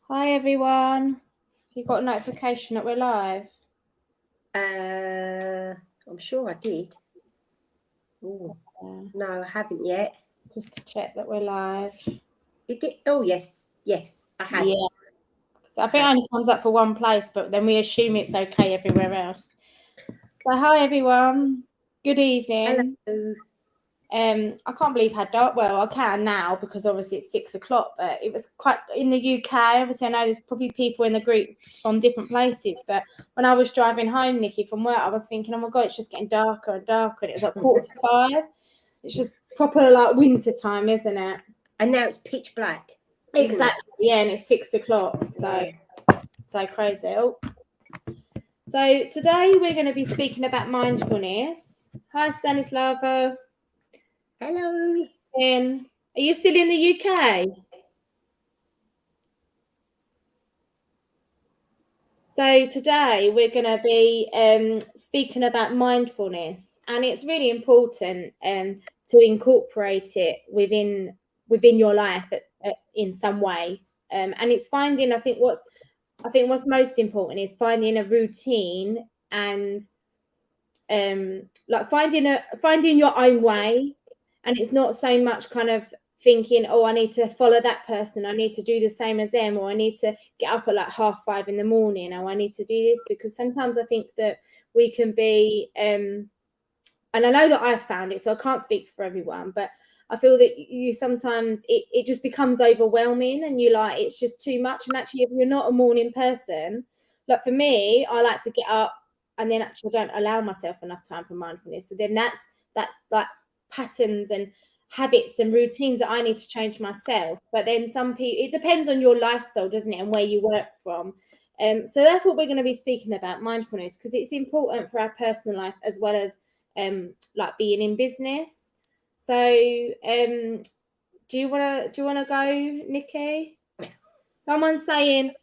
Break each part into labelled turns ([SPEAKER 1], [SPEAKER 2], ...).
[SPEAKER 1] Hi everyone. You got a notification that we're live?
[SPEAKER 2] I'm sure I did. Ooh,
[SPEAKER 1] Yeah,
[SPEAKER 2] no, I haven't yet.
[SPEAKER 1] just to check that we're live.
[SPEAKER 2] It did. Oh, yes, I have.
[SPEAKER 1] Yeah. So I
[SPEAKER 2] I
[SPEAKER 1] think it
[SPEAKER 2] have.
[SPEAKER 1] only comes up for one place, but then we assume it's okay everywhere else. So hi everyone. Good evening.
[SPEAKER 2] Hello.
[SPEAKER 1] I can't believe how dark. Well, I can now because obviously it's 6:00. But it was quite in the UK. Obviously, I know there's probably people in the groups from different places. But when I was driving home, Nikki, from work, I was thinking, oh my god, it's just getting darker and darker. And it was like 4:45. It's just proper like winter time, isn't it?
[SPEAKER 2] And now it's pitch black.
[SPEAKER 1] Exactly. Yeah, and it's 6:00. So crazy. Oh. So today we're going to be speaking about mindfulness. Hi, Stanislava.
[SPEAKER 2] Hello.
[SPEAKER 1] Are you still in the UK? So today we're going to be speaking about mindfulness, and it's really important to incorporate it within your life in some way. And it's finding, I think what's most important is finding a routine and like finding your own way, and it's not so much kind of thinking, oh, I need to follow that person, I need to do the same as them, or I need to get up at like 5:30 in the morning, or I need to do this, because sometimes I think that we can be and I know that I've found it, so I can't speak for everyone, but I feel that you sometimes it just becomes overwhelming, and you like it's just too much. And actually, if you're not a morning person, like for me, I like to get up and then actually don't allow myself enough time for mindfulness. So then that's like patterns and habits and routines that I need to change myself. But then some people, it depends on your lifestyle, doesn't it, and where you work from. So that's what we're going to be speaking about, mindfulness, because it's important for our personal life as well as like being in business. So do you wanna go, Nikki? Someone's saying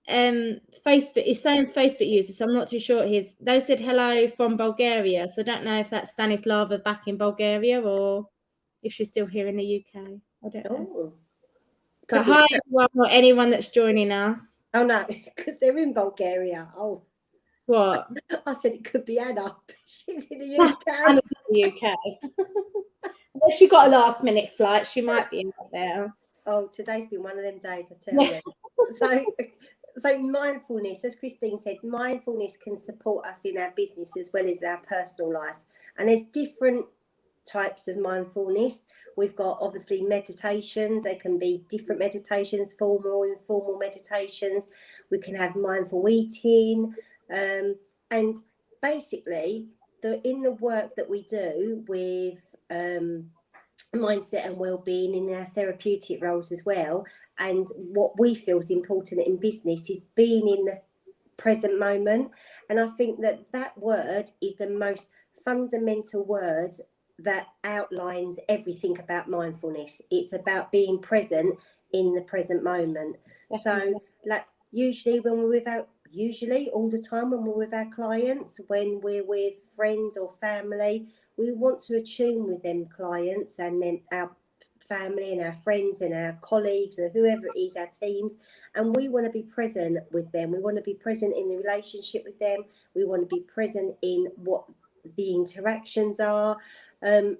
[SPEAKER 1] Facebook is saying Facebook users, so I'm not too sure. They said hello from Bulgaria, so I don't know if that's Stanislava back in Bulgaria or if she's still here in the UK. I don't know.
[SPEAKER 2] Oh,
[SPEAKER 1] But
[SPEAKER 2] could be.
[SPEAKER 1] hi everyone, or anyone that's joining us.
[SPEAKER 2] Oh, no, because they're in Bulgaria. Oh,
[SPEAKER 1] What?
[SPEAKER 2] I said it could be Anna. She's in the UK.
[SPEAKER 1] Anna's in the UK. If she got a last minute flight, she might be out there.
[SPEAKER 2] Oh, today's been one of them days, I tell you. So mindfulness, as Christine said, mindfulness can support us in our business as well as our personal life. And there's different types of mindfulness. We've got obviously meditations. There can be different meditations, formal, informal meditations. We can have mindful eating. And basically, in the work that we do with mindset and well-being in our therapeutic roles as well, and what we feel is important in business is being in the present moment. And I think that word is the most fundamental word that outlines everything about mindfulness. It's about being present in the present moment.
[SPEAKER 1] Definitely.
[SPEAKER 2] So like usually all the time when we're with our clients, when we're with friends or family, we want to attune with them clients and then our family and our friends and our colleagues or whoever it is, our teams, and we want to be present with them. We want to be present in the relationship with them. We want to be present in what the interactions are, and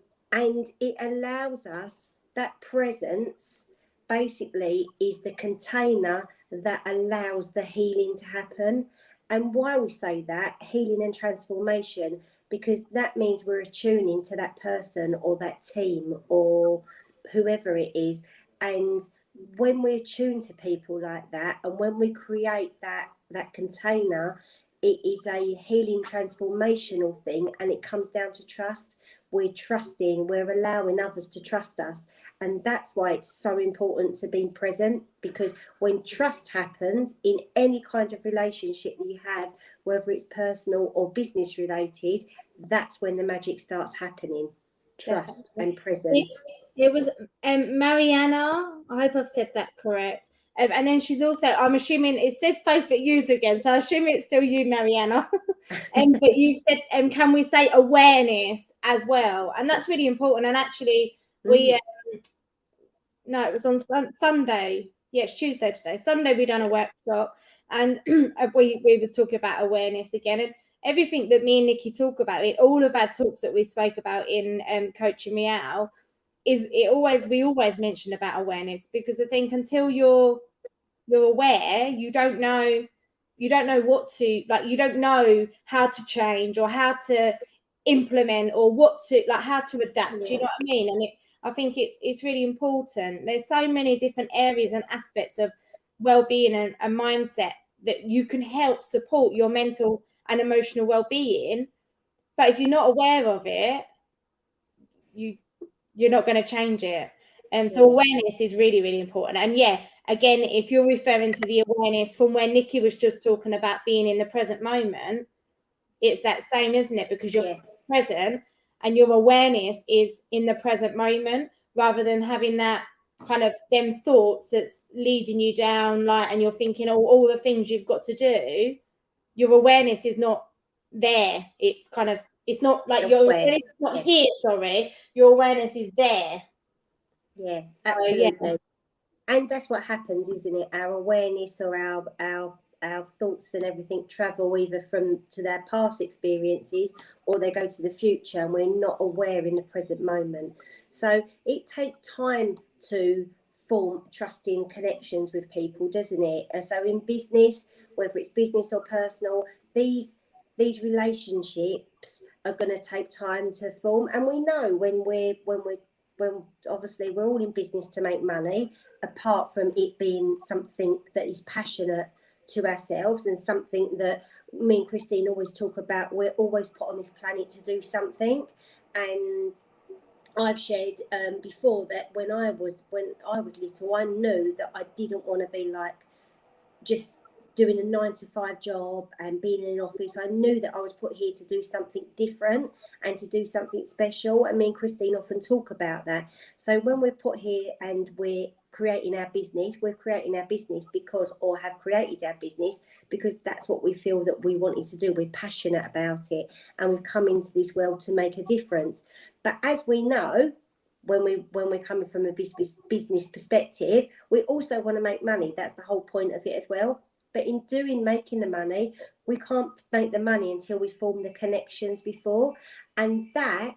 [SPEAKER 2] it allows us, that presence basically is the container that allows the healing to happen. And why we say that, healing and transformation, because that means we're attuning to that person or that team or whoever it is. And when we're tuned to people like that, and when we create that container, it is a healing transformational thing, and it comes down to trust. We're trusting, we're allowing others to trust us. And that's why it's so important to be present, because when trust happens in any kind of relationship that you have, whether it's personal or business related, that's when the magic starts happening. Trust and presence.
[SPEAKER 1] It was Mariana. I hope I've said that correct. And then she's also, I'm assuming it says Facebook user again, so I assume it's still you, Mariana. But you said, can we say awareness as well? And that's really important. And actually, we no, it was on Sunday. Yeah, it's Tuesday today. Sunday we done a workshop, and we was talking about awareness again, and everything that me and Nikki talk about, all of our talks that we spoke about in Coaching Me Out, we always mention about awareness, because I think until you're aware, you don't know what to, like, you don't know how to change or how to implement or what to, like, how to adapt.
[SPEAKER 2] Yeah.
[SPEAKER 1] Do you know what I mean? And I think it's really important. There's so many different areas and aspects of well-being and mindset that you can help support your mental and emotional well-being, but if you're not aware of it, you're not going to change it. So awareness is really, really important. And yeah, again, if you're referring to the awareness from where Nikki was just talking about being in the present moment, it's that same, isn't it? Because you're present and your awareness is in the present moment, rather than having that kind of them thoughts that's leading you down, like, and you're thinking, oh, all the things you've got to do. Your awareness is not there. It's kind of, it's not like your awareness is not here, sorry. Your awareness is there.
[SPEAKER 2] Yeah, absolutely. So, yeah. And that's what happens, isn't it? Our awareness or our thoughts and everything travel either to their past experiences, or they go to the future, and we're not aware in the present moment. So it takes time to form trusting connections with people, doesn't it? And so in business, whether it's business or personal, these relationships are going to take time to form. And we know when obviously we're all in business to make money, apart from it being something that is passionate to ourselves and something that me and Christine always talk about. We're always put on this planet to do something. And I've shared before that when I was little, I knew that I didn't want to be like just doing a 9-to-5 job and being in an office. I knew that I was put here to do something different and to do something special. And me and Christine often talk about that. So when we're put here and we're creating our business, because, or have created our business because that's what we feel that we wanted to do. We're passionate about it, and we've come into this world to make a difference. But as we know, when we're coming from a business perspective, we also want to make money. That's the whole point of it as well. But in making the money, we can't make the money until we form the connections before, and that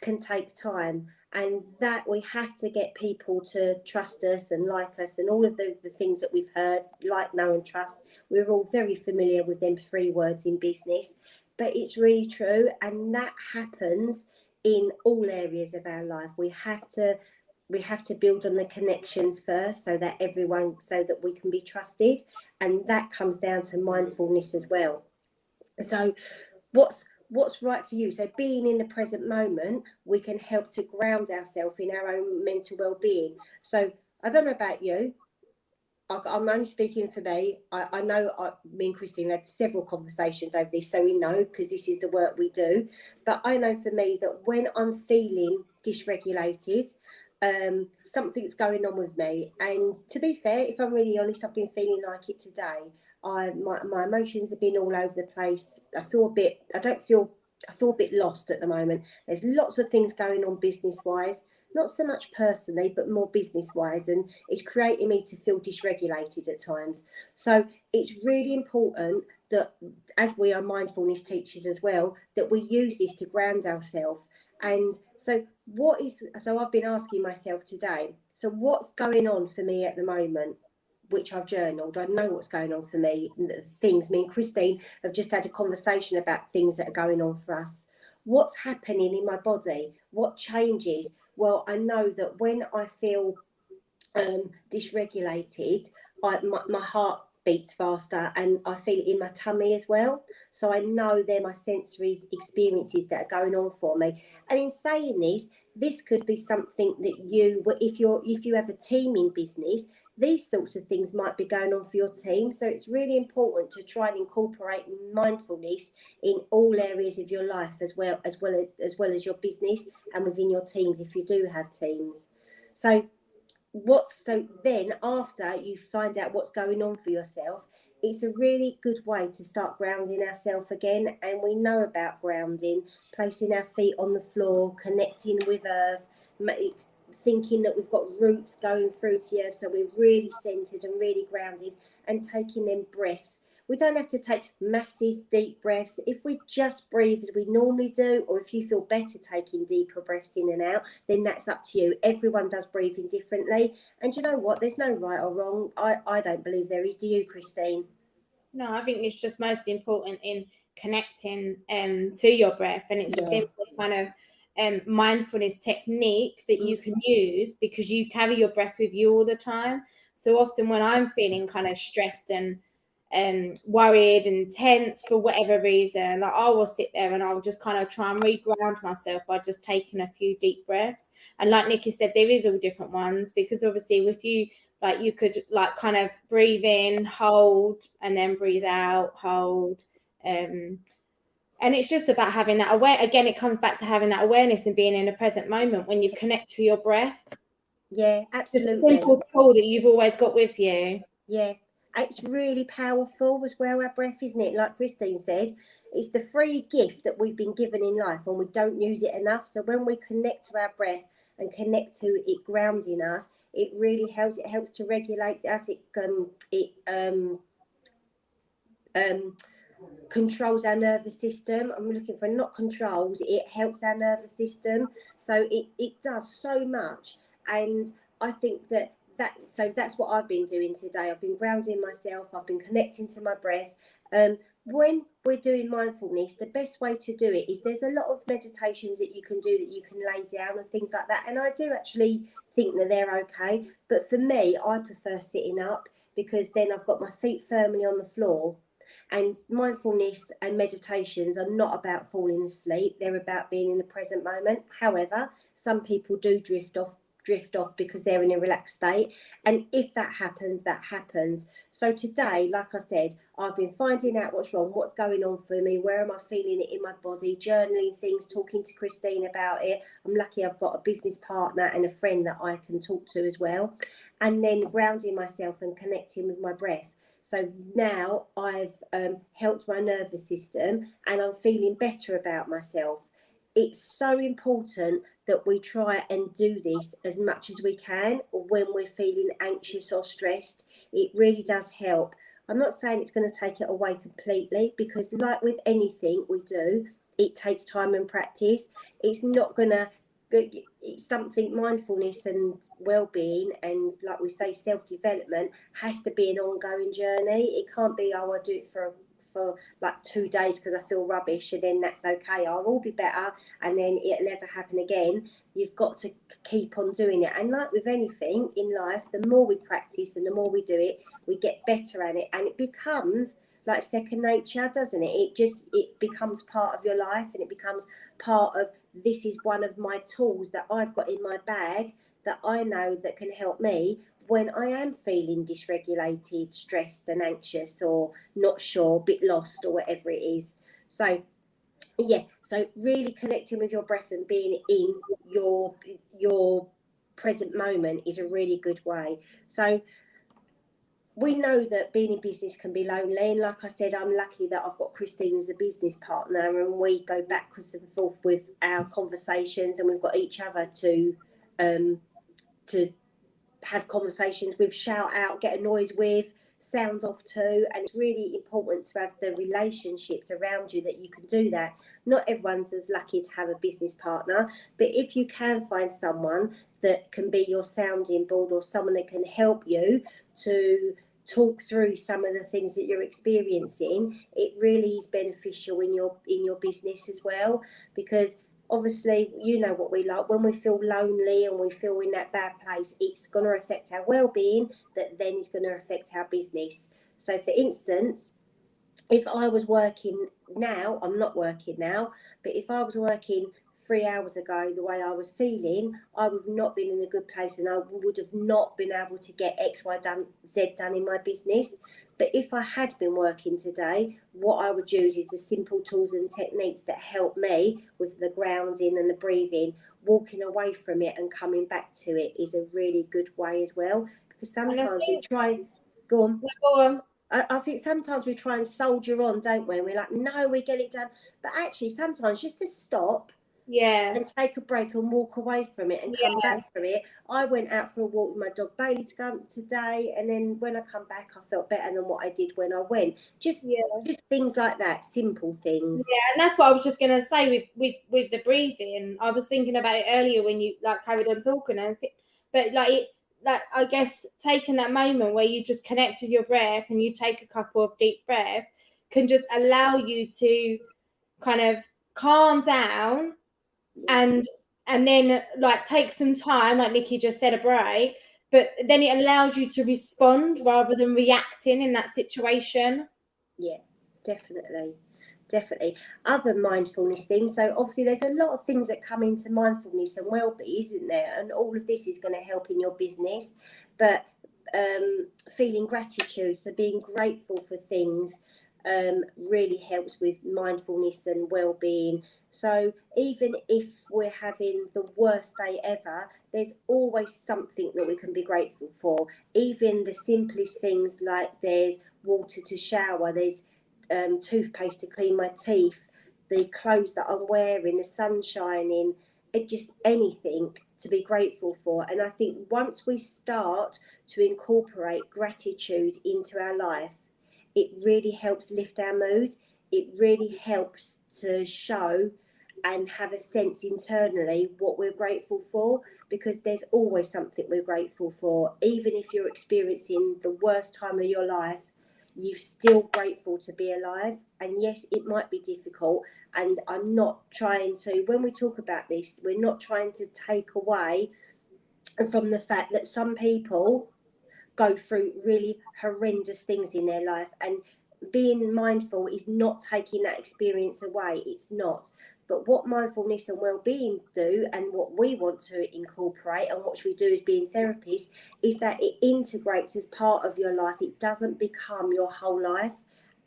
[SPEAKER 2] can take time. And that we have to get people to trust us and like us, and all of the things that we've heard, like, know and trust. We're all very familiar with them 3 words in business, but it's really true, and that happens in all areas of our life. We have to build on the connections first, so that we can be trusted, and that comes down to mindfulness as well. So what's right for you? So being in the present moment, we can help to ground ourselves in our own mental well-being. So I don't know about you, I'm only speaking for me. I know me and Christine had several conversations over this, so we know, because this is the work we do. But I know for me that when I'm feeling dysregulated, something's going on with me. And to be fair, if I'm really honest, I've been feeling like it today. My emotions have been all over the place. I feel a bit lost at the moment. There's lots of things going on business-wise. Not so much personally, but more business-wise, and it's creating me to feel dysregulated at times. So it's really important that, as we are mindfulness teachers as well, that we use this to ground ourselves. And so I've been asking myself today, so what's going on for me at the moment, which I've journaled. I know what's going on for me, things. Me and Christine have just had a conversation about things that are going on for us. What's happening in my body? What changes? Well, I know that when I feel dysregulated, my heart beats faster, and I feel it in my tummy as well. So I know they're my sensory experiences that are going on for me. And in saying this could be something that if you have a team in business, these sorts of things might be going on for your team. So it's really important to try and incorporate mindfulness in all areas of your life, as well as your business and within your teams, if you do have teams. So then after you find out what's going on for yourself, it's a really good way to start grounding ourselves again. And we know about grounding, placing our feet on the floor, connecting with earth, thinking that we've got roots going through to the earth, so we're really centered and really grounded, and taking them breaths. We don't have to take massive deep breaths. If we just breathe as we normally do, or if you feel better taking deeper breaths in and out, then that's up to you. Everyone does breathing differently. And you know what? There's no right or wrong. I don't believe there is. Do you, Christine?
[SPEAKER 1] No, I think it's just most important in connecting to your breath, and it's a simple kind of mindfulness technique that you can use because you carry your breath with you all the time. So often when I'm feeling kind of stressed and worried and tense for whatever reason, like I will sit there and I'll just kind of try and reground myself by just taking a few deep breaths. And like Nikki said, there is all different ones, because obviously if you like, you could like kind of breathe in, hold, and then breathe out, hold. And it's just about having that again, it comes back to having that awareness and being in a present moment when you connect to your breath.
[SPEAKER 2] Yeah, absolutely.
[SPEAKER 1] It's a simple tool that you've always got with you.
[SPEAKER 2] Yeah, it's really powerful as well, our breath, isn't it? Like Christine said, it's the free gift that we've been given in life, and we don't use it enough. So when we connect to our breath and connect to it grounding us, it really helps. It helps to regulate us. Controls our nervous system. I'm looking for not controls. It helps our nervous system. So it does so much. And I think so that's what I've been doing today. I've been grounding myself. I've been connecting to my breath. When we're doing mindfulness, the best way to do it is there's a lot of meditations that you can do that you can lay down and things like that. And I do actually think that they're okay. But for me, I prefer sitting up, because then I've got my feet firmly on the floor. And mindfulness and meditations are not about falling asleep. They're about being in the present moment. However, some people do drift off because they're in a relaxed state. And if that happens, that happens. So today, like I said, I've been finding out what's wrong, what's going on for me, where am I feeling it in my body, journaling things, talking to Christine about it. I'm lucky I've got a business partner and a friend that I can talk to as well. And then grounding myself and connecting with my breath. So now I've helped my nervous system and I'm feeling better about myself. It's so important that we try and do this as much as we can when we're feeling anxious or stressed. It really does help. I'm not saying it's going to take it away completely, because like with anything we do, it takes time and practice. It's not going to, it's something, mindfulness and well-being and, like we say, self-development has to be an ongoing journey. It can't be, oh, I do it for like 2 days because I feel rubbish and then that's okay, I'll all be better and then it'll never happen again. You've got to keep on doing it. And like with anything in life, the more we practice and the more we do it, we get better at it, and it becomes like second nature, doesn't it? It becomes part of your life, and it becomes part of, this is one of my tools that I've got in my bag that I know that can help me when I am feeling dysregulated, stressed and anxious, or not sure, a bit lost, or whatever it is. So yeah, so really connecting with your breath and being in your present moment is a really good way. So we know that being in business can be lonely, and like I said, I'm lucky that I've got Christine as a business partner, and we go backwards and forth with our conversations, and we've got each other to have conversations with, shout out, get annoyed with, sound off to. And it's really important to have the relationships around you that you can do that. Not everyone's as lucky to have a business partner, but if you can find someone that can be your sounding board, or someone that can help you to talk through some of the things that you're experiencing, it really is beneficial in your business as well. Because obviously, you know what we like, when we feel lonely and we feel in that bad place, it's going to affect our well-being, that then is going to affect our business. So for instance, if I was working now, I'm not working now, but if I was working 3 hours ago the way I was feeling, I would have not been in a good place, and I would have not been able to get X, Y, Z done in my business. But if I had been working today, what I would use is the simple tools and techniques that help me with the grounding and the breathing. Walking away from it and coming back to it is a really good way as well, because sometimes we try, go on. I think sometimes we try and soldier on, don't we? And we're like, no, we get it done. But actually, sometimes just to stop
[SPEAKER 1] Yeah.
[SPEAKER 2] and take a break and walk away from it and come
[SPEAKER 1] Yeah.
[SPEAKER 2] back from it. I went out for a walk with my dog Bailey today, and then when I come back, I felt better than what I did when I went. Just things like that, simple things.
[SPEAKER 1] Yeah, and that's what I was just gonna say with the breathing. I was thinking about it earlier when you like carried on talking, but like I guess taking that moment where you just connect with your breath and you take a couple of deep breaths can just allow you to kind of calm down and then like take some time, like Nikki just said, a break, but then it allows you to respond rather than reacting in that situation.
[SPEAKER 2] Yeah, definitely. Other mindfulness things. So obviously there's a lot of things that come into mindfulness and well-being, isn't there? And all of this is going to help in your business. But feeling gratitude, so being grateful for things, really helps with mindfulness and well-being. So even if we're having the worst day ever, there's always something that we can be grateful for. Even the simplest things, like there's water to shower, there's toothpaste to clean my teeth, the clothes that I'm wearing, the sun shining, just anything to be grateful for. And I think once we start to incorporate gratitude into our life, it really helps lift our mood. It really helps to show and have a sense internally what we're grateful for, because there's always something we're grateful for. Even if you're experiencing the worst time of your life, you're still grateful to be alive. And yes, it might be difficult, and I'm not trying to, when we talk about this, we're not trying to take away from the fact that some people go through really horrendous things in their life, and being mindful is not taking that experience away. It's not. But what mindfulness and well-being do, and what we want to incorporate and what we do as being therapists, is that it integrates as part of your life. It doesn't become your whole life.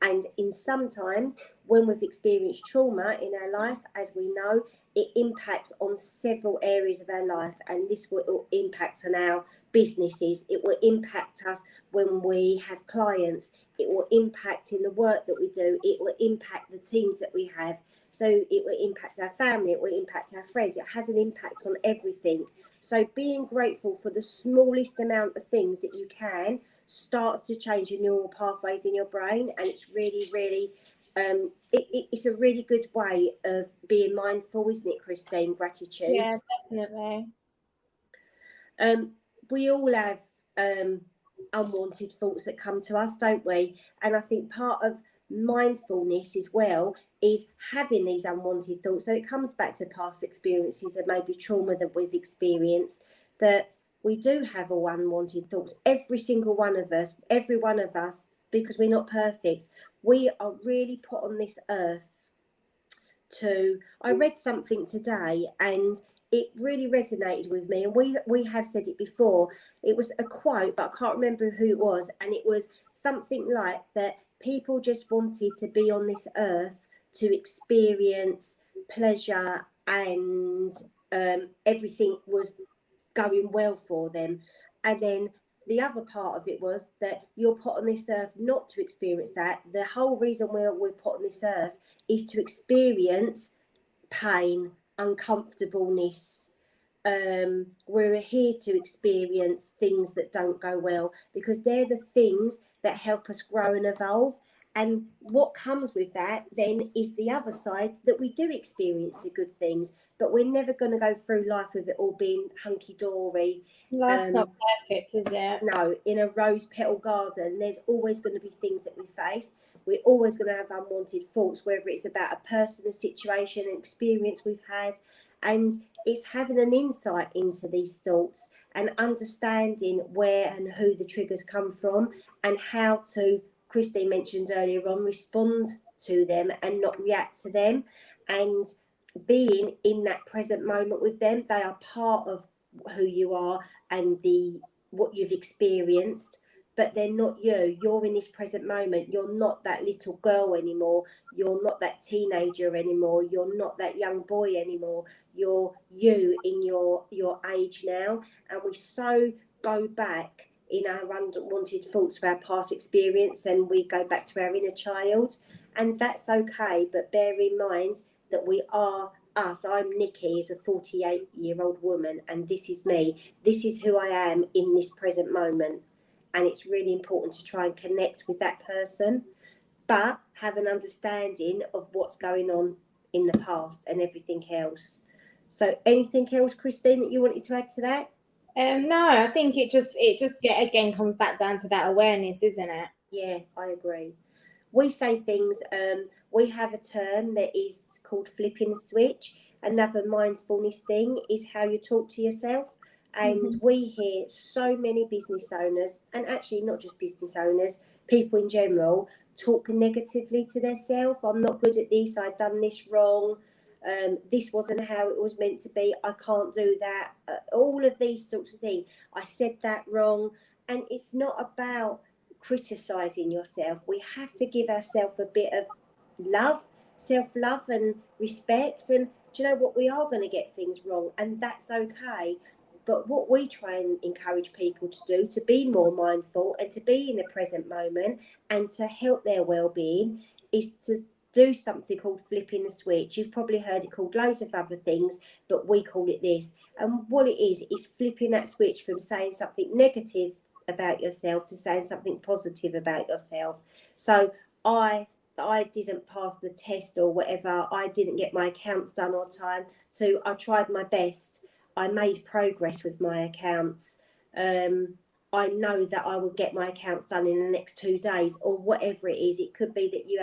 [SPEAKER 2] And in sometimes when we've experienced trauma in our life, as we know, it impacts on several areas of our life, and this will impact on our businesses. It will impact us when we have clients. It will impact in the work that we do. It will impact the teams that we have. So it will impact our family. It will impact our friends. It has an impact on everything. So being grateful for the smallest amount of things that you can starts to change your neural pathways in your brain, and it's really it's a really good way of being mindful, isn't it, Christine? Gratitude.
[SPEAKER 1] Yeah, definitely.
[SPEAKER 2] We all have unwanted thoughts that come to us, don't we? And I think part of mindfulness as well is having these unwanted thoughts. So it comes back to past experiences and maybe trauma that we've experienced, that we do have all unwanted thoughts. Every single one of us, because we're not perfect, we are really put on this earth to, I read something today and it really resonated with me, and we have said it before. It was a quote, but I can't remember who it was, and it was something like that: people just wanted to be on this earth to experience pleasure, and everything was going well for them. And then the other part of it was that you're put on this earth not to experience that. The whole reason we're put on this earth is to experience pain, uncomfortableness. We're here to experience things that don't go well, because they're the things that help us grow and evolve. And what comes with that then is the other side, that we do experience the good things, but we're never going to go through life with it all being hunky-dory.
[SPEAKER 1] Life's not perfect, is it?
[SPEAKER 2] No, in a rose petal garden, there's always going to be things that we face. We're always going to have unwanted thoughts, whether it's about a person, a situation, an experience we've had. And it's having an insight into these thoughts and understanding where and who the triggers come from, and how to, Christine mentioned earlier on, respond to them and not react to them, and being in that present moment with them. They are part of who you are and what you've experienced, but they're not you. You're in this present moment. You're not that little girl anymore. You're not that teenager anymore. You're not that young boy anymore. You're you in your age now. And we so go back in our unwanted thoughts of our past experience, and we go back to our inner child, and that's okay. But bear in mind that we are us. I'm Nikki, as a 48-year-old woman, and this is me. This is who I am in this present moment. And it's really important to try and connect with that person, but have an understanding of what's going on in the past and everything else. So anything else, Christine, that you wanted to add to that?
[SPEAKER 1] No, I think it just again comes back down to that awareness, isn't it?
[SPEAKER 2] Yeah, I agree. We say things, we have a term that is called flipping the switch. Another mindfulness thing is how you talk to yourself. And we hear so many business owners, and actually not just business owners, people in general, talk negatively to themselves. I'm not good at this, I've done this wrong, this wasn't how it was meant to be, I can't do that, all of these sorts of things. I said that wrong. And it's not about criticizing yourself. We have to give ourselves a bit of love, self-love and respect. And do you know what? We are going to get things wrong, and that's okay. But what we try and encourage people to do, to be more mindful and to be in the present moment and to help their well-being, is to do something called flipping the switch. You've probably heard it called loads of other things, but we call it this. And what it is flipping that switch from saying something negative about yourself to saying something positive about yourself. So I didn't pass the test or whatever, I didn't get my accounts done on time, so I tried my best, I made progress with my accounts, I know that I will get my accounts done in the next 2 days, or whatever it is. It could be that you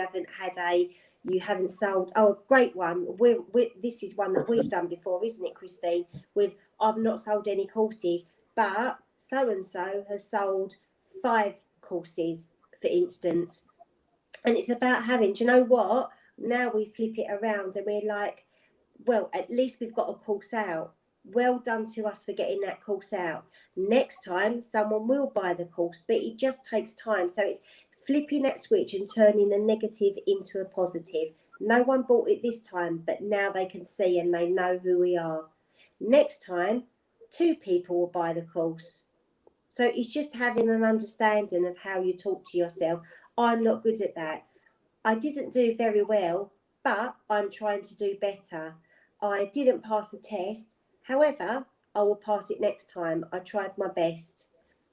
[SPEAKER 2] haven't sold. Oh, a great one. This is one that we've done before, isn't it, Christine? I've not sold any courses, but so and so has sold 5 courses, for instance. And it's about having, do you know what? Now we flip it around and we're like, well, at least we've got a course out. Well done to us for getting that course out. Next time, someone will buy the course, but it just takes time. So it's flipping that switch and turning the negative into a positive. No one bought it this time, but now they can see and they know who we are. Next time, 2 people will buy the course. So it's just having an understanding of how you talk to yourself. I'm not good at that. I didn't do very well, but I'm trying to do better. I didn't pass the test. However, I will pass it next time. I tried my best.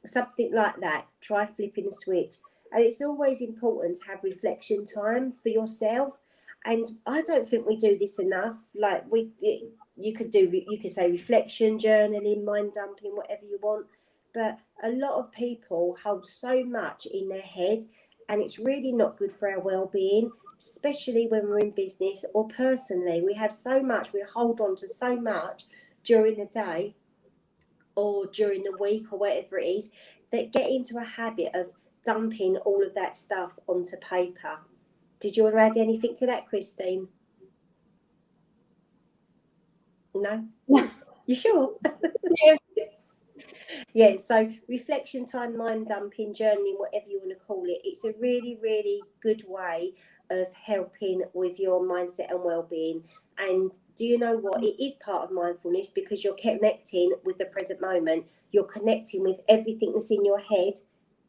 [SPEAKER 2] Something like that. Try flipping the switch. And it's always important to have reflection time for yourself. And I don't think we do this enough. Like you could say reflection, journaling, mind dumping, whatever you want. But a lot of people hold so much in their head, and it's really not good for our well-being, especially when we're in business or personally. We have so much, we hold on to so much during the day or during the week or whatever it is, that get into a habit of dumping all of that stuff onto paper. Did you want to add anything to that, Christine? No? You sure?
[SPEAKER 1] Yeah.
[SPEAKER 2] Yeah, so reflection time, mind dumping, journaling, whatever you want to call it, it's a really, really good way of helping with your mindset and well-being. And do you know what? It is part of mindfulness, because you're connecting with the present moment. You're connecting with everything that's in your head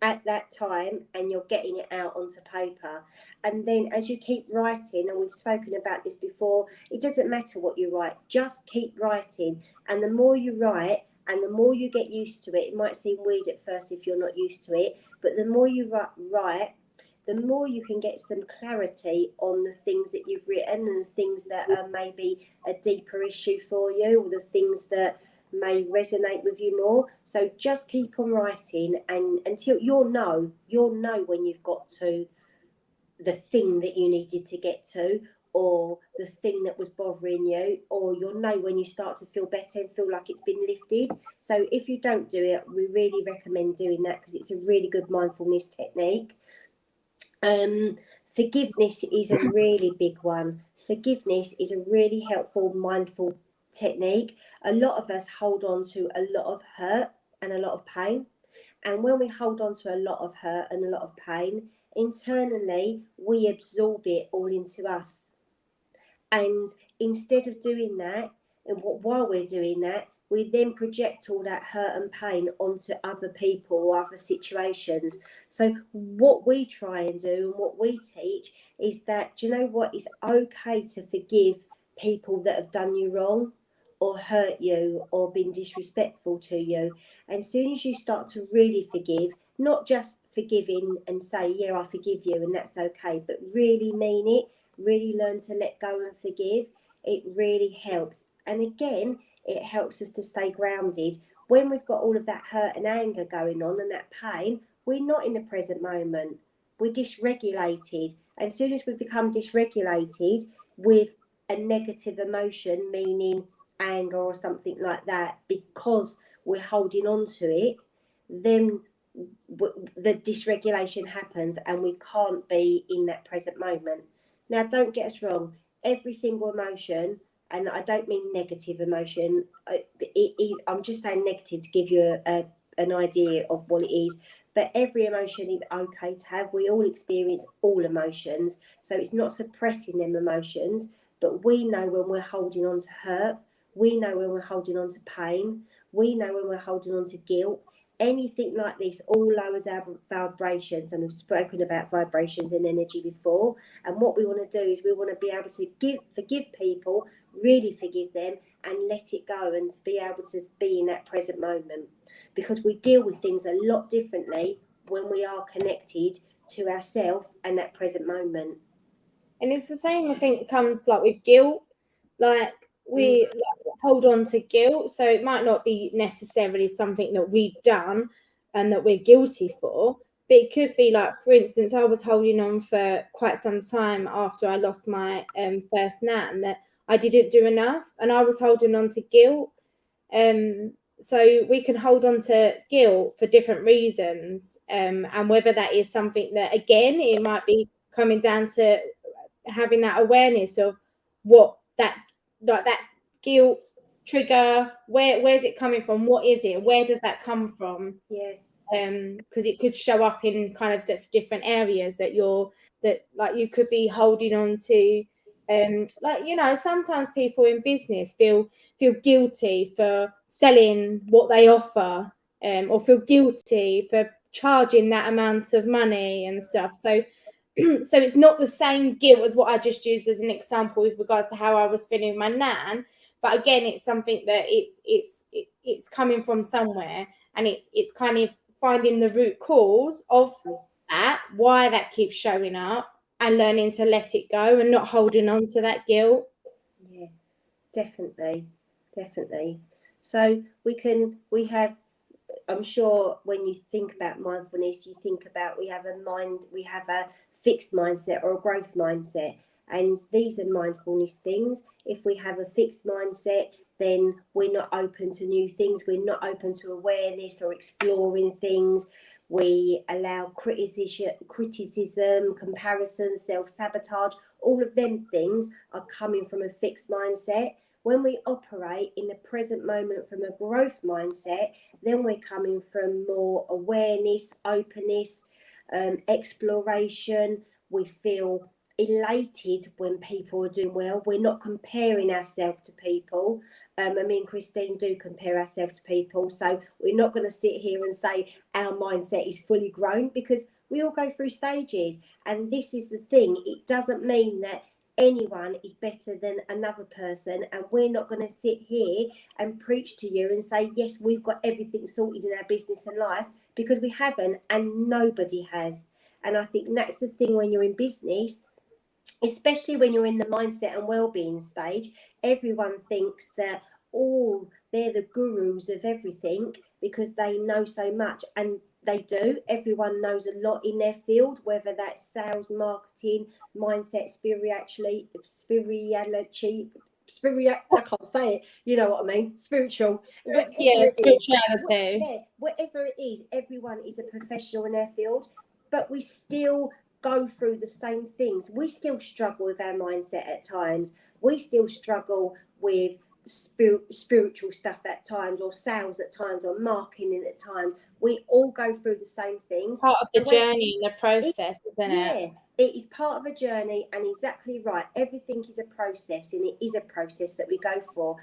[SPEAKER 2] at that time, and you're getting it out onto paper. And then as you keep writing, and we've spoken about this before, it doesn't matter what you write, just keep writing. And the more you write, and the more you get used to it, it might seem weird at first if you're not used to it, but the more you write, the more you can get some clarity on the things that you've written, and the things that are maybe a deeper issue for you, or the things that may resonate with you more. So just keep on writing, and until you'll know when you've got to the thing that you needed to get to, or the thing that was bothering you, or you'll know when you start to feel better and feel like it's been lifted. So if you don't do it, we really recommend doing that, because it's a really good mindfulness technique. Forgiveness is a really big one. Forgiveness is a really helpful mindful technique. A lot of us hold on to a lot of hurt and a lot of pain. And when we hold on to a lot of hurt and a lot of pain, internally we absorb it all into us. And instead of doing that, and while we're doing that, we then project all that hurt and pain onto other people or other situations. So what we try and do, and what we teach, is that, do you know what, it's okay to forgive people that have done you wrong or hurt you or been disrespectful to you. And as soon as you start to really forgive, not just forgiving and say, yeah, I forgive you and that's okay, but really mean it, really learn to let go and forgive, it really helps. And again, it helps us to stay grounded. When we've got all of that hurt and anger going on and that pain, we're not in the present moment. We're dysregulated. And as soon as we become dysregulated with a negative emotion, meaning anger or something like that, because we're holding on to it, then the dysregulation happens and we can't be in that present moment. Now, don't get us wrong, every single emotion, and I don't mean negative emotion, I'm just saying negative to give you an idea of what it is, but every emotion is okay to have. We all experience all emotions, so it's not suppressing them emotions, but we know when we're holding on to hurt, we know when we're holding on to pain, we know when we're holding on to guilt. Anything like this all lowers our vibrations, and we've spoken about vibrations and energy before. And what we want to do is we want to be able to forgive people, really forgive them, and let it go, and to be able to be in that present moment, because we deal with things a lot differently when we are connected to ourselves and that present moment.
[SPEAKER 1] And it's the same, I think, comes like with guilt. Like we hold on to guilt, so it might not be necessarily something that we've done and that we're guilty for, but it could be like, for instance, I was holding on for quite some time after I lost my first nan, that I didn't do enough, and I was holding on to guilt. So we can hold on to guilt for different reasons, and whether that is something that, again, it might be coming down to having that awareness of what that, like, that guilt trigger, where's it coming from, what is it, where does that come from?
[SPEAKER 2] Yeah.
[SPEAKER 1] Because it could show up in kind of different areas that like you could be holding on to. Like, you know, sometimes people in business feel guilty for selling what they offer, or feel guilty for charging that amount of money and stuff. So so it's not the same guilt as what I just used as an example with regards to how I was feeling with my nan, but again, it's something that it's coming from somewhere, and it's kind of finding the root cause of that, why that keeps showing up, and learning to let it go and not holding on to that guilt.
[SPEAKER 2] Yeah, definitely. So we have, I'm sure when you think about mindfulness, you think about we have a fixed mindset or a growth mindset. And these are mindfulness things. If we have a fixed mindset, then we're not open to new things. We're not open to awareness or exploring things. We allow criticism, comparison, self-sabotage. All of them things are coming from a fixed mindset. When we operate in the present moment from a growth mindset, then we're coming from more awareness, openness, exploration. We feel elated when people are doing well. We're not comparing ourselves to people. Me and Christine do compare ourselves to people. So we're not going to sit here and say our mindset is fully grown, because we all go through stages. And this is the thing. It doesn't mean that anyone is better than another person, and we're not going to sit here and preach to you and say, yes, we've got everything sorted in our business and life, because we haven't, and nobody has. And I think that's the thing when you're in business, especially when you're in the mindset and well-being stage. Everyone thinks that they're the gurus of everything because they know so much, and they do. Everyone knows a lot in their field, whether that's sales, marketing, mindset, spirituality, I can't say it, you know what I mean, spiritual,
[SPEAKER 1] Yeah, spirituality.
[SPEAKER 2] whatever it is, everyone is a professional in their field, but we still go through the same things. We still struggle with our mindset at times. We still struggle with spiritual stuff at times, or sales at times, or marketing at times. We all go through the same things.
[SPEAKER 1] Part of the journey, the process, isn't it?
[SPEAKER 2] Yeah, it is part of a journey, and exactly right. Everything is a process, and it is a process that we go for.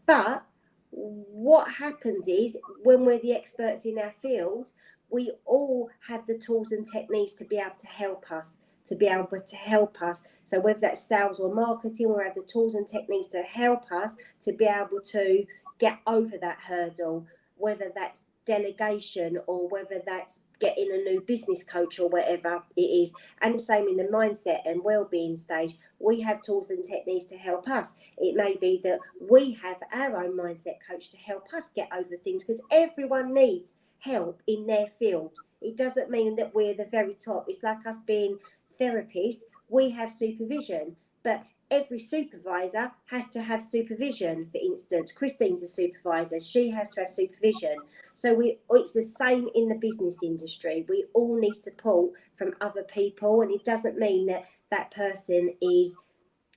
[SPEAKER 2] But what happens is, when we're the experts in our field, we all have the tools and techniques to be able to help us, to be able to help us. So whether that's sales or marketing, we have the tools and techniques to help us to be able to get over that hurdle, whether that's delegation or whether that's getting a new business coach or whatever it is. And the same in the mindset and well-being stage. We have tools and techniques to help us. It may be that we have our own mindset coach to help us get over things, because everyone needs help in their field. It doesn't mean that we're the very top. It's like us being therapists. We have supervision, but every supervisor has to have supervision. For instance, Christine's a supervisor. She has to have supervision. So it's the same in the business industry. We all need support from other people, and it doesn't mean that that person is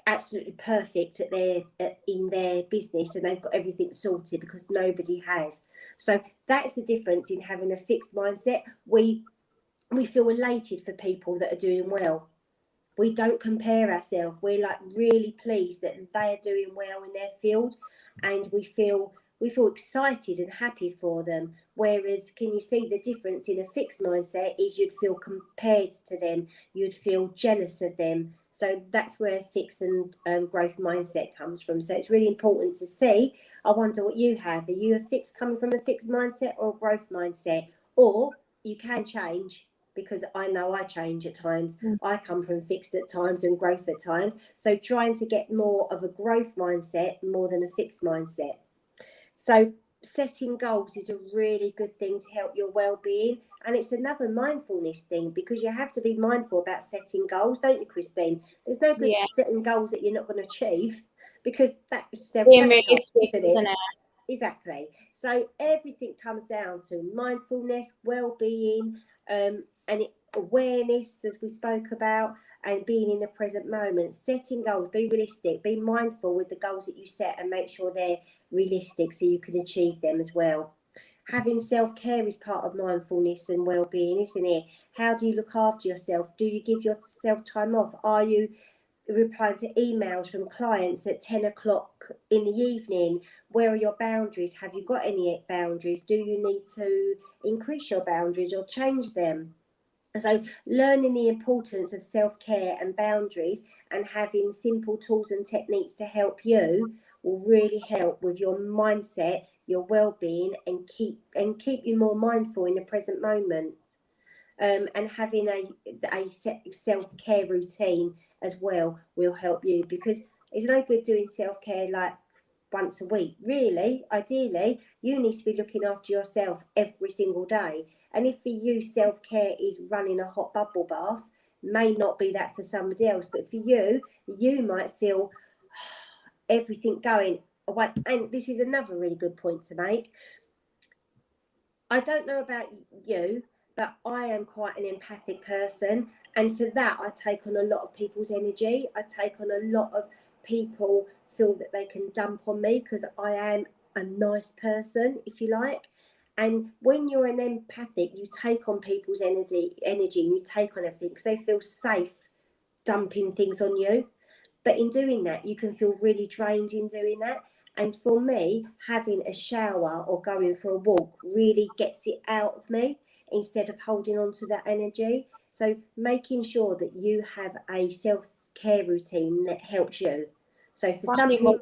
[SPEAKER 2] absolutely perfect in their business and they've got everything sorted, because nobody has. So that's the difference in having a fixed mindset. We feel elated for people that are doing well. We don't compare ourselves. We're like really pleased that they are doing well in their field, and we feel excited and happy for them. Whereas, can you see the difference in a fixed mindset is you'd feel compared to them, you'd feel jealous of them. So that's where fixed and growth mindset comes from. So it's really important to see. I wonder what you have. Are you coming from a fixed mindset or a growth mindset? Or you can change, because I know I change at times. I come from fixed at times and growth at times. So trying to get more of a growth mindset more than a fixed mindset. So setting goals is a really good thing to help your well-being, and it's another mindfulness thing, because you have to be mindful about setting goals, don't you, Christine? There's no good setting goals that you're not going to achieve, because that's self-sabotage, isn't it? Exactly. So everything comes down to mindfulness, well-being, and awareness, as we spoke about, and being in the present moment. Setting goals, be realistic, be mindful with the goals that you set, and make sure they're realistic so you can achieve them as well. Having self-care is part of mindfulness and well-being, isn't it? How do you look after yourself? Do you give yourself time off? Are you replying to emails from clients at 10 o'clock in the evening? Where are your boundaries? Have you got any boundaries? Do you need to increase your boundaries or change them? So learning the importance of self-care and boundaries, and having simple tools and techniques to help you, will really help with your mindset, your well-being, and keep you more mindful in the present moment. And having a self-care routine as well will help you, because it's no good doing self-care like once a week. Really, ideally, you need to be looking after yourself every single day. And if for you self-care is running a hot bubble bath, may not be that for somebody else, but for you, you might feel everything going away. And this is another really good point to make. I don't know about you, but I am quite an empathic person, and for that I take on a lot of people's energy. I take on a lot of people feel that they can dump on me because I am a nice person, if you like. And when you're an empathic, you take on people's energy, and you take on everything because they feel safe dumping things on you. But in doing that, you can feel really drained in doing that. And for me, having a shower or going for a walk really gets it out of me, instead of holding on to that energy. So making sure that you have a self-care routine that helps you. So for some people,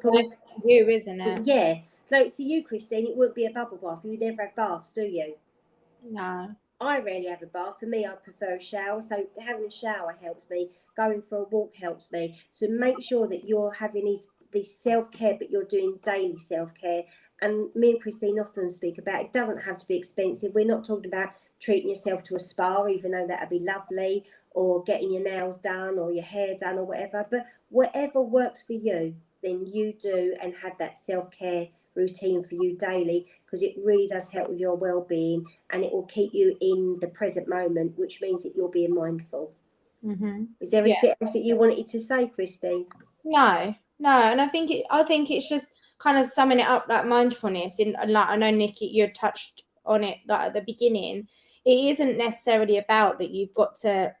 [SPEAKER 1] you, isn't it?
[SPEAKER 2] Yeah. So for you, Christine, it wouldn't be a bubble bath. You never have baths, do you?
[SPEAKER 1] No.
[SPEAKER 2] I rarely have a bath. For me, I prefer a shower. So having a shower helps me. Going for a walk helps me. So make sure that you're having these self-care, but you're doing daily self-care. And me and Christine often speak about it doesn't have to be expensive. We're not talking about treating yourself to a spa, even though that would be lovely, or getting your nails done or your hair done or whatever. But whatever works for you, then you do, and have that self-care routine for you daily, because it really does help with your well-being, and it will keep you in the present moment, which means that you're being mindful. Is there anything else that you wanted to say, Christine?
[SPEAKER 1] No, and I think it's just kind of summing it up, like mindfulness. And like, I know Nikki, you touched on it like at the beginning. It isn't necessarily about that you've got to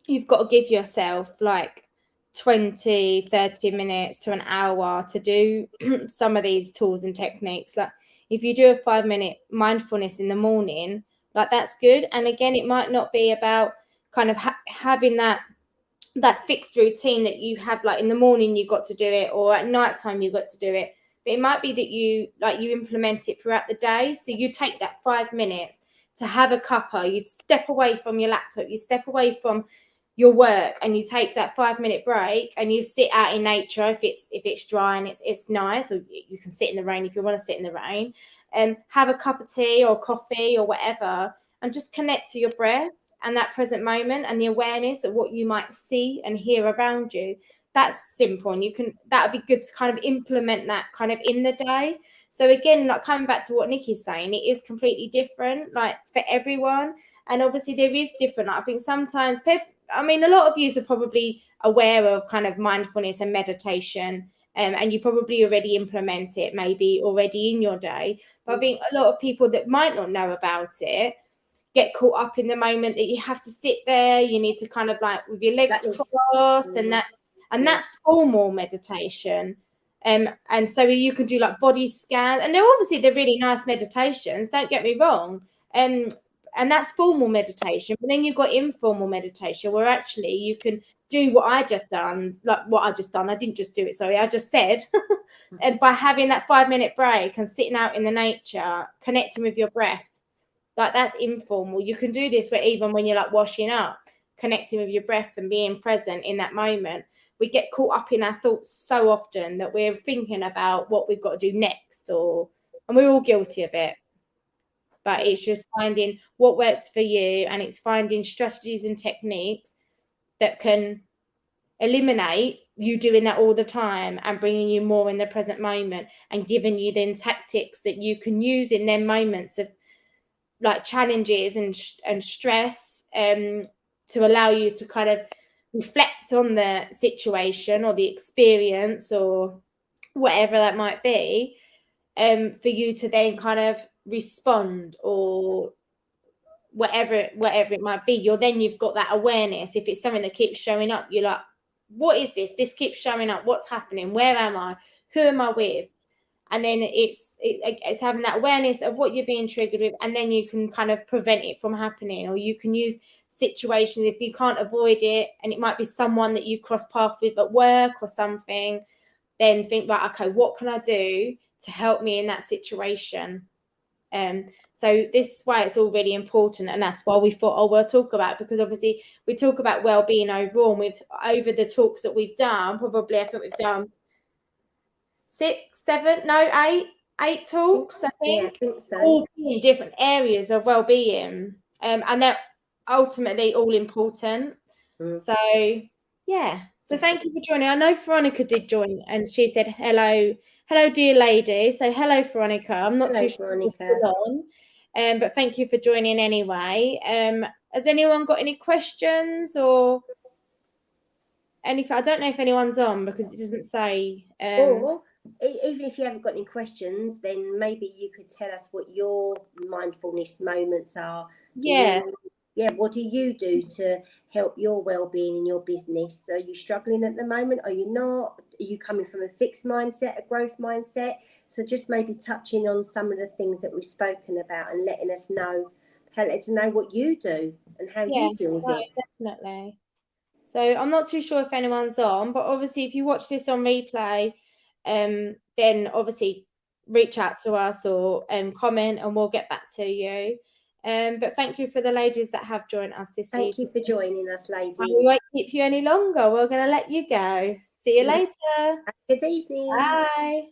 [SPEAKER 1] give yourself like 20, 30 minutes to an hour to do some of these tools and techniques. Like if you do a 5-minute mindfulness in the morning, like that's good. And again, it might not be about kind of having that that fixed routine that you have, like in the morning you got to do it, or at night time you got to do it. But it might be that you implement it throughout the day. So you take that 5 minutes to have a cuppa, you'd step away from your laptop, you step away from your work, and you take that 5 minute break and you sit out in nature. If it's dry and it's nice, or you can sit in the rain if you want to sit in the rain, and have a cup of tea or coffee or whatever, and just connect to your breath and that present moment and the awareness of what you might see and hear around you. That's simple, and that would be good to kind of implement that kind of in the day. So again, like coming back to what Nikki's saying, it is completely different, like for everyone. And obviously there is different. Like, I think sometimes people, I mean, a lot of you are probably aware of kind of mindfulness and meditation, and you probably already implement it maybe already in your day. But I think a lot of people that might not know about it get caught up in the moment that you have to sit there, you need to kind of like with your legs crossed, and that's formal meditation. And so you can do like body scans, and they're really nice meditations, don't get me wrong. And that's formal meditation. But then you've got informal meditation, where actually you can do what I just done. I didn't just do it, sorry, I just said. And by having that 5 minute break and sitting out in the nature, connecting with your breath, like that's informal. You can do this where even when you're like washing up, connecting with your breath and being present in that moment. We get caught up in our thoughts so often that we're thinking about what we've got to do next, and we're all guilty of it. But it's just finding what works for you, and it's finding strategies and techniques that can eliminate you doing that all the time and bringing you more in the present moment, and giving you then tactics that you can use in them moments of like challenges and stress, to allow you to kind of reflect on the situation or the experience or whatever that might be, for you to then kind of respond, or whatever it might be. You've got that awareness. If it's something that keeps showing up, you're like, what is this? This keeps showing up. What's happening? Where am I? Who am I with? And then it's having that awareness of what you're being triggered with, and then you can kind of prevent it from happening, or you can use situations if you can't avoid it, and it might be someone that you cross paths with at work or something. Then think about, okay, what can I do to help me in that situation? So this is why it's all really important, and that's why we thought, we'll talk about it, because obviously we talk about well-being overall, and with over the talks that we've done, probably I think we've done 8 talks, I think.
[SPEAKER 2] Yeah, I think so.
[SPEAKER 1] All in different areas of well-being, and they're ultimately all important. So yeah, so thank you for joining. I know Veronica did join, and she said hello dear lady. So hello Veronica. I'm not too sure if you're still on, but thank you for joining anyway. Has anyone got any questions or anything? I don't know if anyone's on, because it doesn't say.
[SPEAKER 2] Or even if you haven't got any questions, then maybe you could tell us what your mindfulness moments are. What do you do to help your well-being in your business? Are you struggling at the moment? Are you not? Are you coming from a fixed mindset, a growth mindset? So just maybe touching on some of the things that we've spoken about, and letting us know what you do and how you deal with it.
[SPEAKER 1] Definitely. So I'm not too sure if anyone's on, but obviously if you watch this on replay, then obviously reach out to us or comment, and we'll get back to you. But thank you for the ladies that have joined us this evening.
[SPEAKER 2] Thank you for joining us, ladies.
[SPEAKER 1] We won't keep you any longer. We're going to let you go. See you later.
[SPEAKER 2] Good evening.
[SPEAKER 1] Bye.